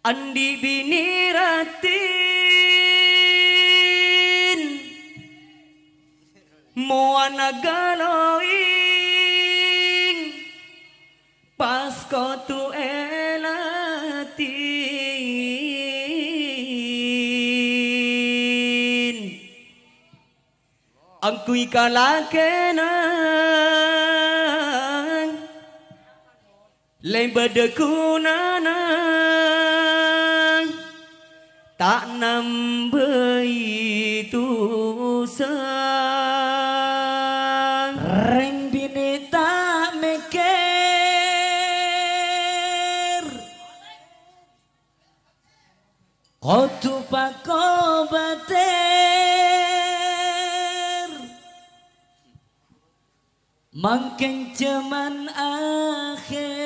Andi biniratin Moana galoing Pasko tu elatin Angkui kalakenang Lembadekunanang Tak nambahi tusang Reng bini tak mikir Kotu pako bater Mangkeng jaman akhir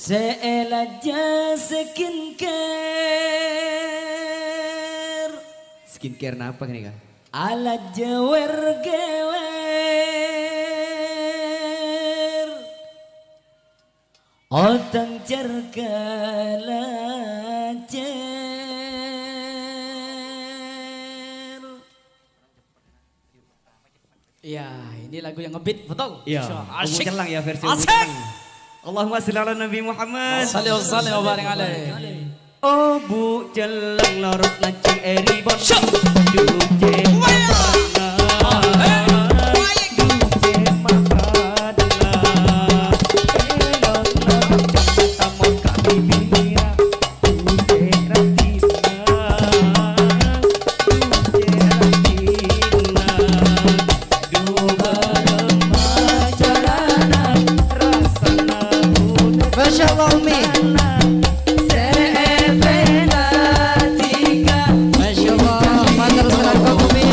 Seelaja skincare Skincare apa nih kak? Ala jewer gewer Otang cerkalacer. Ya ini lagu yang ngebeat betul. Iya, Asyik celang ya versi Asik. Allahumma sholli ala Nabi Muhammad. Salli wa sallim wa barik alaih. Oh bu celang loros lancing eri bon. Duje Masya Allah Umi. Masya Allah, matur senang Umi.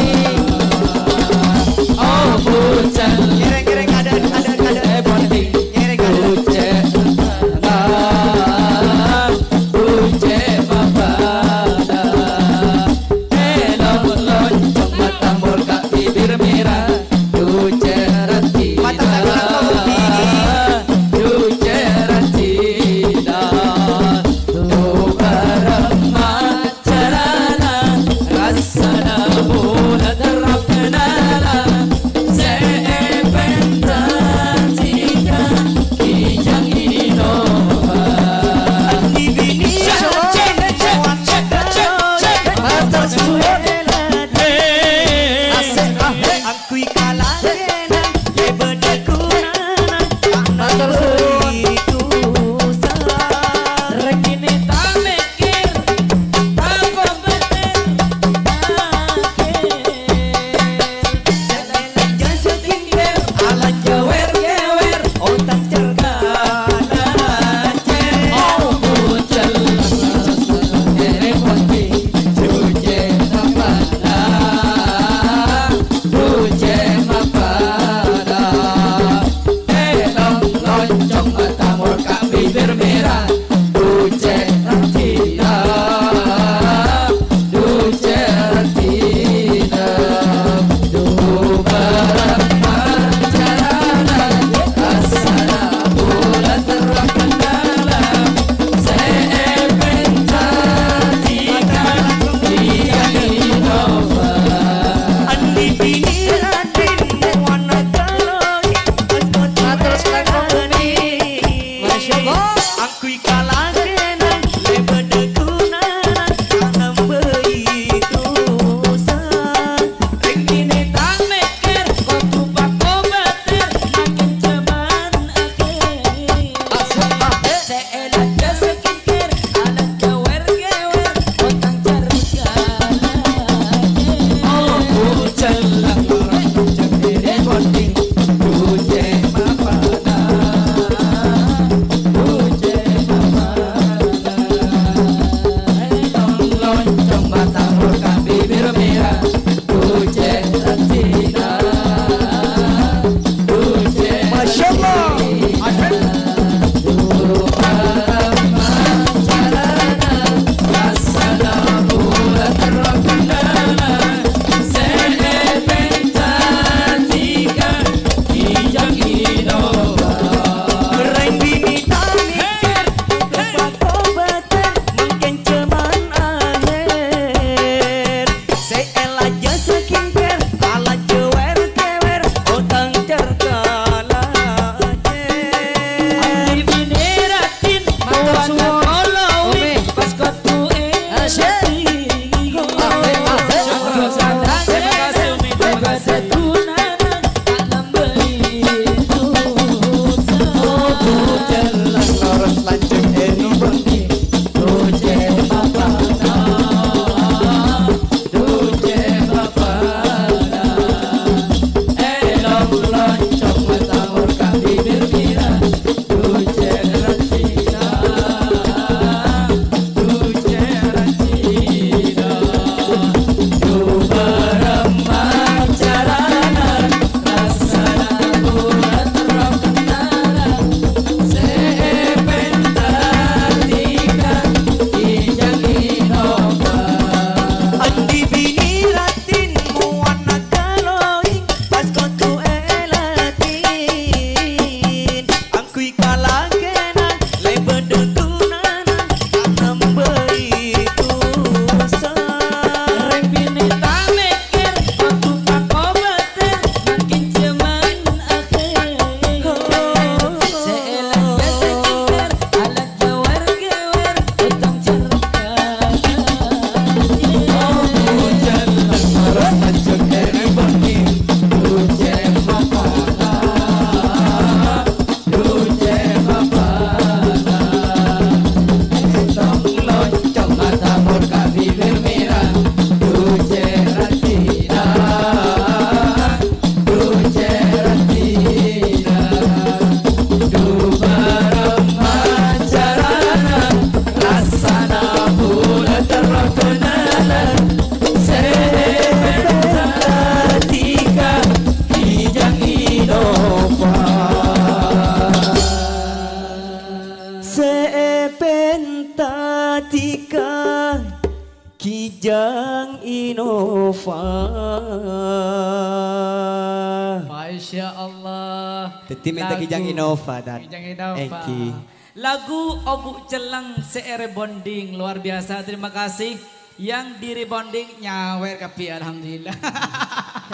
Masya Allah. Teti minta kijang Innova dan Kijang Innova. Eki. Lagu Obuk Celang CR Bonding luar biasa. Terima kasih yang di rebonding nyawer kapi alhamdulillah.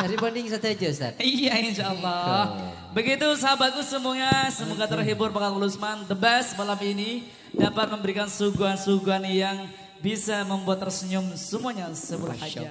Rebonding satu aja Ustaz. Iya insya Allah. Begitu sahabatku semuanya, semoga terhibur bakal Ulusman the best malam ini dapat memberikan suguhan-suguhan yang bisa membuat tersenyum semuanya sebelum aja.